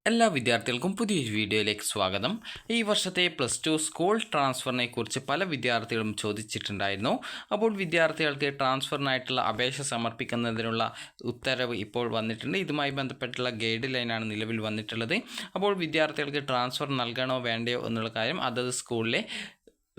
എല്ലാ വിദ്യാർത്ഥികൾക്കും പുതിയൊരു വീഡിയോയിലേക്ക് സ്വാഗതം. ഈ വർഷത്തെ +2 സ്കൂൾ ട്രാൻസ്ഫറിനെ കുറിച്ച് പല വിദ്യാർത്ഥികളും ചോദിച്ചിട്ടുണ്ടായിരുന്നു. അപ്പോൾ വിദ്യാർത്ഥികൾക്ക് ട്രാൻസ്ഫറിനായിട്ടുള്ള അപേക്ഷ സമർപ്പിക്കുന്നതിനുള്ള ഉത്തരവ് ഇപ്പോൾ വന്നിട്ടുണ്ട്. ഇതുമായി ബന്ധപ്പെട്ടുള്ള ഗൈഡ് ലൈനാണ് നിലവിൽ വന്നിട്ടുള്ളത്. അപ്പോൾ വിദ്യാർത്ഥികൾക്ക് ട്രാൻസ്ഫർ നൽകണോ വേണ്ടയോ എന്നുള്ള കാര്യം അതത് സ്കൂളിലെ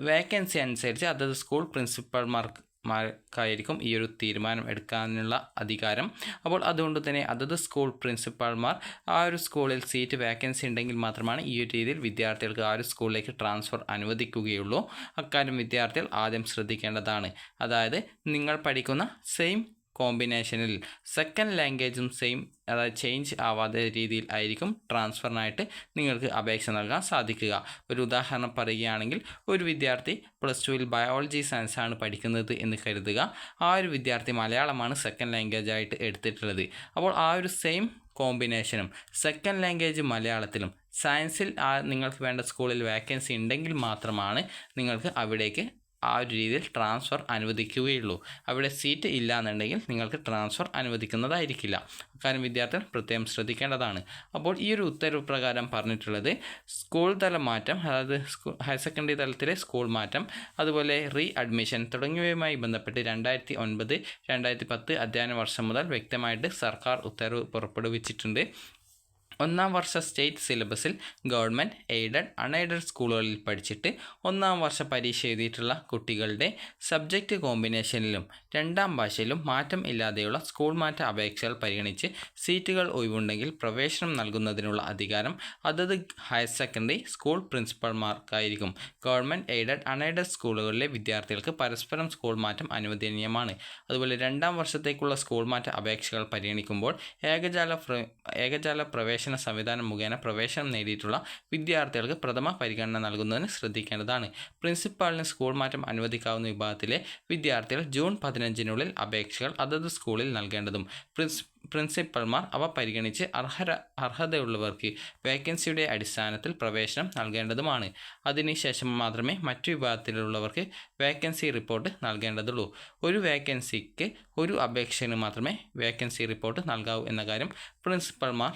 വേക്കൻസി അനുസരിച്ച് അതത് സ്കൂൾ പ്രിൻസിപ്പൽമാർക്കായിരിക്കും ഈ ഒരു തീരുമാനം എടുക്കാനുള്ള അധികാരം. അപ്പോൾ അതുകൊണ്ട് തന്നെ അതത് സ്കൂൾ പ്രിൻസിപ്പാൾമാർ ആ ഒരു സ്കൂളിൽ സീറ്റ് വേക്കൻസി ഉണ്ടെങ്കിൽ മാത്രമാണ് ഈ ഒരു രീതിയിൽ വിദ്യാർത്ഥികൾക്ക് ആ ഒരു സ്കൂളിലേക്ക് ട്രാൻസ്ഫർ അനുവദിക്കുകയുള്ളൂ. അക്കാര്യം വിദ്യാർത്ഥികൾ ആദ്യം ശ്രദ്ധിക്കേണ്ടതാണ്. അതായത് നിങ്ങൾ പഠിക്കുന്ന സെയിം കോമ്പിനേഷനിൽ സെക്കൻഡ് ലാംഗ്വേജും സെയിം, അതായത് ചേഞ്ച് ആവാത്ത രീതിയിൽ ആയിരിക്കും ട്രാൻസ്ഫറിനായിട്ട് നിങ്ങൾക്ക് അപേക്ഷ നൽകാൻ സാധിക്കുക. ഒരു ഉദാഹരണം പറയുകയാണെങ്കിൽ, ഒരു വിദ്യാർത്ഥി +2 ബയോളജി സയൻസാണ് പഠിക്കുന്നത് എന്ന് കരുതുക. ആ ഒരു വിദ്യാർത്ഥി മലയാളമാണ് സെക്കൻഡ് ലാംഗ്വേജ് ആയിട്ട് എടുത്തിട്ടുള്ളത്. അപ്പോൾ ആ ഒരു സെയിം കോമ്പിനേഷനും സെക്കൻഡ് ലാംഗ്വേജ് മലയാളത്തിലും സയൻസിൽ നിങ്ങൾക്ക് വേണ്ട സ്കൂളിൽ വേക്കൻസി ഉണ്ടെങ്കിൽ മാത്രമാണ് നിങ്ങൾക്ക് അവിടേക്ക് ആ ഒരു രീതിയിൽ ട്രാൻസ്ഫർ അനുവദിക്കുകയുള്ളൂ. അവിടെ സീറ്റ് ഇല്ല എന്നുണ്ടെങ്കിൽ നിങ്ങൾക്ക് ട്രാൻസ്ഫർ അനുവദിക്കുന്നതായിരിക്കില്ല. അക്കാര്യം വിദ്യാർത്ഥികൾ പ്രത്യേകം ശ്രദ്ധിക്കേണ്ടതാണ്. അപ്പോൾ ഈ ഒരു ഉത്തരവ് പ്രകാരം പറഞ്ഞിട്ടുള്ളത് സ്കൂൾ തല മാറ്റം, അതായത് ഹയർ സെക്കൻഡറി തലത്തിലെ സ്കൂൾ മാറ്റം, അതുപോലെ റീ അഡ്മിഷൻ തുടങ്ങിയവയുമായി ബന്ധപ്പെട്ട് 2009-2010 അധ്യയന വർഷം മുതൽ വ്യക്തമായിട്ട് സർക്കാർ ഉത്തരവ് പുറപ്പെടുവിച്ചിട്ടുണ്ട്. ഒന്നാം വർഷ സ്റ്റേറ്റ് സിലബസിൽ ഗവൺമെൻറ്, എയ്ഡഡ്, അൺഎയ്ഡഡ് സ്കൂളുകളിൽ പഠിച്ചിട്ട് ഒന്നാം വർഷ പരീക്ഷ എഴുതിയിട്ടുള്ള കുട്ടികളുടെ സബ്ജക്റ്റ് കോമ്പിനേഷനിലും രണ്ടാം ഭാഷയിലും മാറ്റം ഇല്ലാതെയുള്ള സ്കൂൾ മാറ്റ അപേക്ഷകൾ പരിഗണിച്ച് സീറ്റുകൾ ഒഴിവുണ്ടെങ്കിൽ പ്രവേശനം നൽകുന്നതിനുള്ള അധികാരം അതത് ഹയർ സെക്കൻഡറി സ്കൂൾ പ്രിൻസിപ്പൽമാർക്കായിരിക്കും. ഗവൺമെൻറ്, എയ്ഡഡ്, അൺഎയ്ഡഡ് സ്കൂളുകളിലെ വിദ്യാർത്ഥികൾക്ക് പരസ്പരം സ്കൂൾ മാറ്റം അനുവദനീയമാണ്. അതുപോലെ രണ്ടാം വർഷത്തേക്കുള്ള സ്കൂൾ മാറ്റ അപേക്ഷകൾ പരിഗണിക്കുമ്പോൾ ഏകജാല പ്രവേശന സംവിധാനം മുഖേന പ്രവേശനം നേടിയിട്ടുള്ള വിദ്യാർത്ഥികൾക്ക് പ്രഥമ പരിഗണന നൽകുന്നതിന് ശ്രദ്ധിക്കേണ്ടതാണ്. പ്രിൻസിപ്പാളിന് സ്കൂൾ മാറ്റം അനുവദിക്കാവുന്ന വിഭാഗത്തിലെ വിദ്യാർത്ഥികൾ ജൂൺ 15-നുള്ളിൽ അപേക്ഷകൾ അതത് സ്കൂളിൽ നൽകേണ്ടതും പ്രിൻസിപ്പൽമാർ അവ പരിഗണിച്ച് അർഹതയുള്ളവർക്ക് വേക്കൻസിയുടെ അടിസ്ഥാനത്തിൽ പ്രവേശനം നൽകേണ്ടതുമാണ്. അതിനുശേഷം മാത്രമേ മറ്റു വിഭാഗത്തിലുള്ളവർക്ക് വേക്കൻസി റിപ്പോർട്ട് നൽകേണ്ടതുള്ളൂ. ഒരു വേക്കൻസിക്ക് ഒരു അപേക്ഷകന് മാത്രമേ വേക്കൻസി റിപ്പോർട്ട് നൽകാവൂ എന്ന കാര്യം പ്രിൻസിപ്പൽമാർ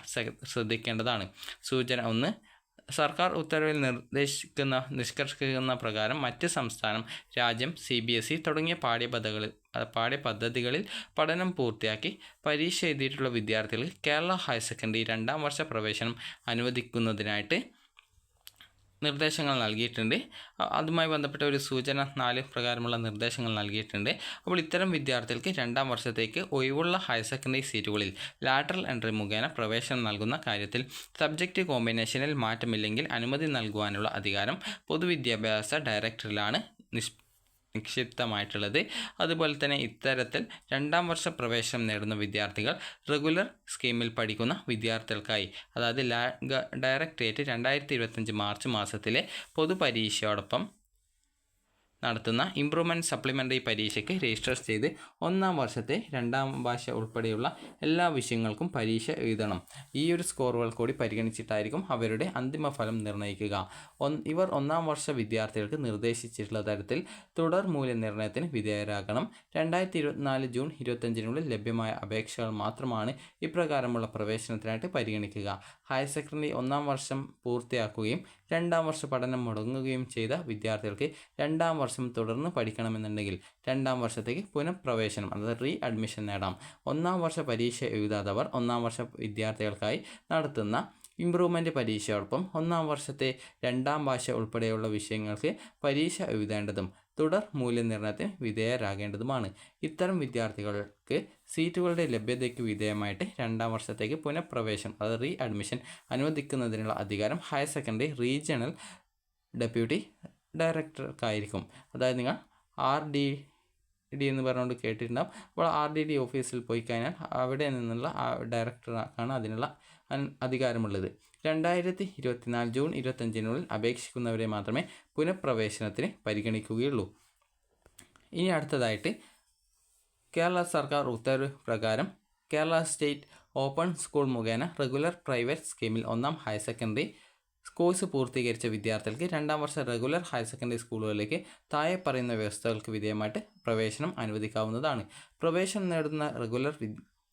ശ്രദ്ധിക്കേണ്ടതാണ്. സൂചന 1. സർക്കാർ ഉത്തരവിൽ നിഷ്കർഷിക്കുന്ന പ്രകാരം മറ്റ് സംസ്ഥാനം, രാജ്യം, CBSE തുടങ്ങിയ പാഠ്യപദ്ധതികളിൽ പഠനം പൂർത്തിയാക്കി പരീക്ഷ എഴുതിയിട്ടുള്ള വിദ്യാർത്ഥികൾക്ക് കേരള ഹയർ സെക്കൻഡറി രണ്ടാം വർഷ പ്രവേശനം അനുവദിക്കുന്നതിനായിട്ട് നിർദ്ദേശങ്ങൾ നൽകിയിട്ടുണ്ട്. അതുമായി ബന്ധപ്പെട്ട ഒരു സൂചന 4 പ്രകാരമുള്ള നിർദ്ദേശങ്ങൾ നൽകിയിട്ടുണ്ട്. അപ്പോൾ ഇത്തരം വിദ്യാർത്ഥികൾക്ക് രണ്ടാം വർഷത്തേക്ക് ഒഴിവുള്ള ഹയർ സെക്കൻഡറി സീറ്റുകളിൽ ലാറ്ററൽ എൻട്രി മുഖേന പ്രവേശനം നൽകുന്ന കാര്യത്തിൽ സബ്ജക്റ്റ് കോമ്പിനേഷനിൽ മാറ്റമില്ലെങ്കിൽ അനുമതി നൽകുവാനുള്ള അധികാരം പൊതുവിദ്യാഭ്യാസ ഡയറക്ടറിലാണ് നിക്ഷിപ്തമായിട്ടുള്ളത്. അതുപോലെ തന്നെ ഇത്തരത്തിൽ രണ്ടാം വർഷ പ്രവേശനം നേടുന്ന വിദ്യാർത്ഥികൾ റെഗുലർ സ്കീമിൽ പഠിക്കുന്ന വിദ്യാർത്ഥികൾക്കായി, അതായത് ഡയറക്ടറേറ്റ് 2025 മാർച്ച് മാസത്തിലെ പൊതുപരീക്ഷയോടൊപ്പം നടത്തുന്ന ഇംപ്രൂവ്മെൻറ്റ് സപ്ലിമെൻ്ററി പരീക്ഷയ്ക്ക് രജിസ്റ്റർ ചെയ്ത് ഒന്നാം വർഷത്തെ രണ്ടാം ഭാഷ ഉൾപ്പെടെയുള്ള എല്ലാ വിഷയങ്ങൾക്കും പരീക്ഷ എഴുതണം. ഈ ഒരു സ്കോറുകൾ കൂടി പരിഗണിച്ചിട്ടായിരിക്കും അവരുടെ അന്തിമ ഫലം നിർണ്ണയിക്കുക. ഇവർ ഒന്നാം വർഷ വിദ്യാർത്ഥികൾക്ക് നിർദ്ദേശിച്ചിട്ടുള്ള തരത്തിൽ തുടർ മൂല്യനിർണ്ണയത്തിന് വിധേയരാകണം. 2024 ജൂൺ 25-നുള്ളിൽ ലഭ്യമായ അപേക്ഷകൾ മാത്രമാണ് ഇപ്രകാരമുള്ള പ്രവേശനത്തിനായിട്ട് പരിഗണിക്കുക. ഹയർ സെക്കൻഡറി ഒന്നാം വർഷം പൂർത്തിയാക്കുകയും രണ്ടാം വർഷ പഠനം മുടങ്ങുകയും ചെയ്ത വിദ്യാർത്ഥികൾക്ക് രണ്ടാം വർഷം തുടർന്ന് പഠിക്കണമെന്നുണ്ടെങ്കിൽ രണ്ടാം വർഷത്തേക്ക് പുനഃപ്രവേശനം, അതായത് റീ അഡ്മിഷൻ നേടാം. ഒന്നാം വർഷ പരീക്ഷ എഴുതാത്തവർ ഒന്നാം വർഷ വിദ്യാർത്ഥികൾക്കായി നടത്തുന്ന ഇംപ്രൂവ്മെൻറ്റ് പരീക്ഷയോടൊപ്പം ഒന്നാം വർഷത്തെ രണ്ടാം ഭാഷ ഉൾപ്പെടെയുള്ള വിഷയങ്ങൾക്ക് പരീക്ഷ എഴുതേണ്ടതും തുടർ മൂല്യനിർണ്ണയത്തിന് വിധേയരാകേണ്ടതുമാണ്. ഇത്തരം വിദ്യാർത്ഥികൾക്ക് സീറ്റുകളുടെ ലഭ്യതയ്ക്ക് വിധേയമായിട്ട് രണ്ടാം വർഷത്തേക്ക് പുനഃപ്രവേശനം, അതായത് റീ അഡ്മിഷൻ അനുവദിക്കുന്നതിനുള്ള അധികാരം ഹയർ സെക്കൻഡറി റീജിയണൽ ഡെപ്യൂട്ടി ഡയറക്ടർക്കായിരിക്കും. അതായത് നിങ്ങൾ RDD എന്ന് പറഞ്ഞുകൊണ്ട് കേട്ടിട്ടുണ്ടാകും. അപ്പോൾ RDD ഓഫീസിൽ പോയി കഴിഞ്ഞാൽ അവിടെ നിന്നുള്ള ഡയറക്ടർക്കാണ് അതിനുള്ള അധികാരമുള്ളത്. 2024 ജൂൺ 25-നുള്ളിൽ അപേക്ഷിക്കുന്നവരെ മാത്രമേ പുനഃപ്രവേശനത്തിന് പരിഗണിക്കുകയുള്ളൂ. ഇനി അടുത്തതായിട്ട് കേരള സർക്കാർ ഉത്തരവ് പ്രകാരം കേരള സ്റ്റേറ്റ് ഓപ്പൺ സ്കൂൾ മുഖേന റെഗുലർ പ്രൈവറ്റ് സ്കീമിൽ ഒന്നാം ഹയർ സെക്കൻഡറി കോഴ്സ് പൂർത്തീകരിച്ച വിദ്യാർത്ഥികൾക്ക് രണ്ടാം വർഷ റെഗുലർ ഹയർ സെക്കൻഡറി സ്കൂളുകളിലേക്ക് താഴെ പറയുന്ന വ്യവസ്ഥകൾക്ക് വിധേയമായിട്ട് പ്രവേശനം അനുവദിക്കാവുന്നതാണ്. പ്രവേശനം നേടുന്ന റെഗുലർ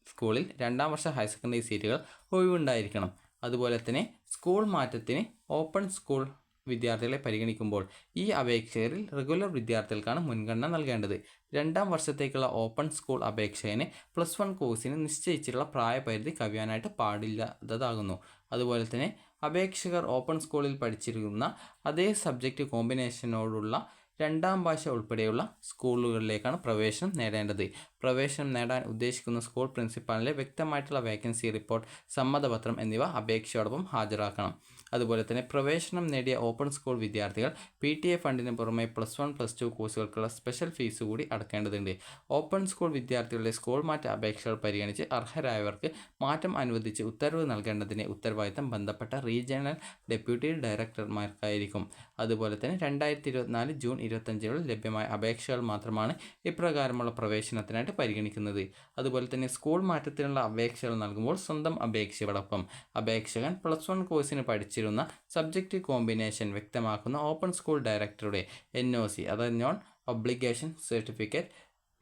സ്കൂളിൽ രണ്ടാം വർഷ ഹയർ സെക്കൻഡറി സീറ്റുകൾ ഒഴിവുണ്ടായിരിക്കണം. അതുപോലെ തന്നെ സ്കൂൾ മാറ്റത്തിന് ഓപ്പൺ സ്കൂൾ വിദ്യാർത്ഥികളെ പരിഗണിക്കുമ്പോൾ ഈ അപേക്ഷകരിൽ റെഗുലർ വിദ്യാർത്ഥികൾക്കാണ് മുൻഗണന നൽകേണ്ടത്. 2ാം വർഷത്തേക്കുള്ള ഓപ്പൺ സ്കൂൾ അപേക്ഷകന് +1 കോഴ്സിന് നിശ്ചയിച്ചിട്ടുള്ള പ്രായപരിധി കവിയാനായിട്ട് പാടില്ലാത്തതാകുന്നു. അതുപോലെ തന്നെ അപേക്ഷകർ ഓപ്പൺ സ്കൂളിൽ പഠിച്ചിരിക്കുന്ന അതേ സബ്ജക്റ്റ് കോമ്പിനേഷനോടുള്ള 2ാം ഭാഷ ഉൾപ്പെടെയുള്ള സ്കൂളുകളിലേക്കാണ് പ്രവേശനം നേടേണ്ടത്. പ്രവേശനം നേടാൻ ഉദ്ദേശിക്കുന്ന സ്കൂൾ പ്രിൻസിപ്പാളിൻ്റെ വ്യക്തമായിട്ടുള്ള വേക്കൻസി റിപ്പോർട്ട്, സമ്മതപത്രം എന്നിവ അപേക്ഷയോടൊപ്പം ഹാജരാക്കണം. അതുപോലെ തന്നെ പ്രവേശനം നേടിയ ഓപ്പൺ സ്കൂൾ വിദ്യാർത്ഥികൾ PTA ഫണ്ടിന് പുറമെ +1, +2 കോഴ്സുകൾക്കുള്ള സ്പെഷ്യൽ ഫീസ് കൂടി അടക്കേണ്ടതുണ്ട്. ഓപ്പൺ സ്കൂൾ വിദ്യാർത്ഥികളുടെ സ്കൂൾ മാറ്റ അപേക്ഷകൾ പരിഗണിച്ച് അർഹരായവർക്ക് മാറ്റം അനുവദിച്ച് ഉത്തരവ് നൽകേണ്ടതിന് ഉത്തരവാദിത്തം ബന്ധപ്പെട്ട റീജിയണൽ ഡെപ്യൂട്ടി ഡയറക്ടർമാർക്കായിരിക്കും. അതുപോലെ തന്നെ 2024 ജൂൺ 25 ലഭ്യമായ അപേക്ഷകൾ മാത്രമാണ് ഇപ്രകാരമുള്ള പ്രവേശനത്തിനായിട്ട് പരിഗണിക്കുന്നത്. അതുപോലെ തന്നെ സ്കൂൾ മാറ്റത്തിനുള്ള അപേക്ഷകൾ നൽകുമ്പോൾ സ്വന്തം അപേക്ഷയോടൊപ്പം അപേക്ഷകൻ +1 കോഴ്സിന് പഠിച്ചിരുന്ന സബ്ജക്റ്റ് കോമ്പിനേഷൻ വ്യക്തമാക്കുന്ന ഓപ്പൺ സ്കൂൾ ഡയറക്ടറുടെ NOC അതായത് നോൺ ഒബ്ലിഗേഷൻ സർട്ടിഫിക്കറ്റ്,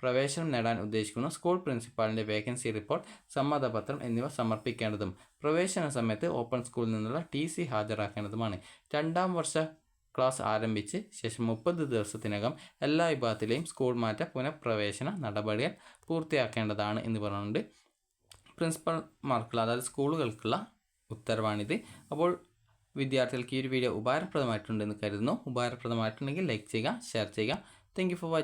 പ്രവേശനം നേടാൻ ഉദ്ദേശിക്കുന്ന സ്കൂൾ പ്രിൻസിപ്പാളിൻ്റെ വേക്കൻസി റിപ്പോർട്ട്, സമ്മതപത്രം എന്നിവ സമർപ്പിക്കേണ്ടതും പ്രവേശന സമയത്ത് ഓപ്പൺ സ്കൂളിൽ നിന്നുള്ള TC ഹാജരാക്കേണ്ടതുമാണ്. 2ാം വർഷ ക്ലാസ് ആരംഭിച്ച് ശേഷം 30 ദിവസത്തിനകം എല്ലാ വിഭാഗത്തിലെയും സ്കൂൾ മാറ്റ പുനഃപ്രവേശന നടപടികൾ പൂർത്തിയാക്കേണ്ടതാണ് എന്ന് പറഞ്ഞുകൊണ്ട് പ്രിൻസിപ്പൽമാർക്കുള്ള അതായത് സ്കൂളുകൾക്കുള്ള ഉത്തരവാണിത്. അപ്പോൾ വിദ്യാർത്ഥികൾക്ക് ഈ ഒരു വീഡിയോ ഉപകാരപ്രദമായിട്ടുണ്ടെന്ന് കരുതുന്നു. ഉപകാരപ്രദമായിട്ടുണ്ടെങ്കിൽ ലൈക്ക് ചെയ്യുക, ഷെയർ ചെയ്യുക. Thank you for watching.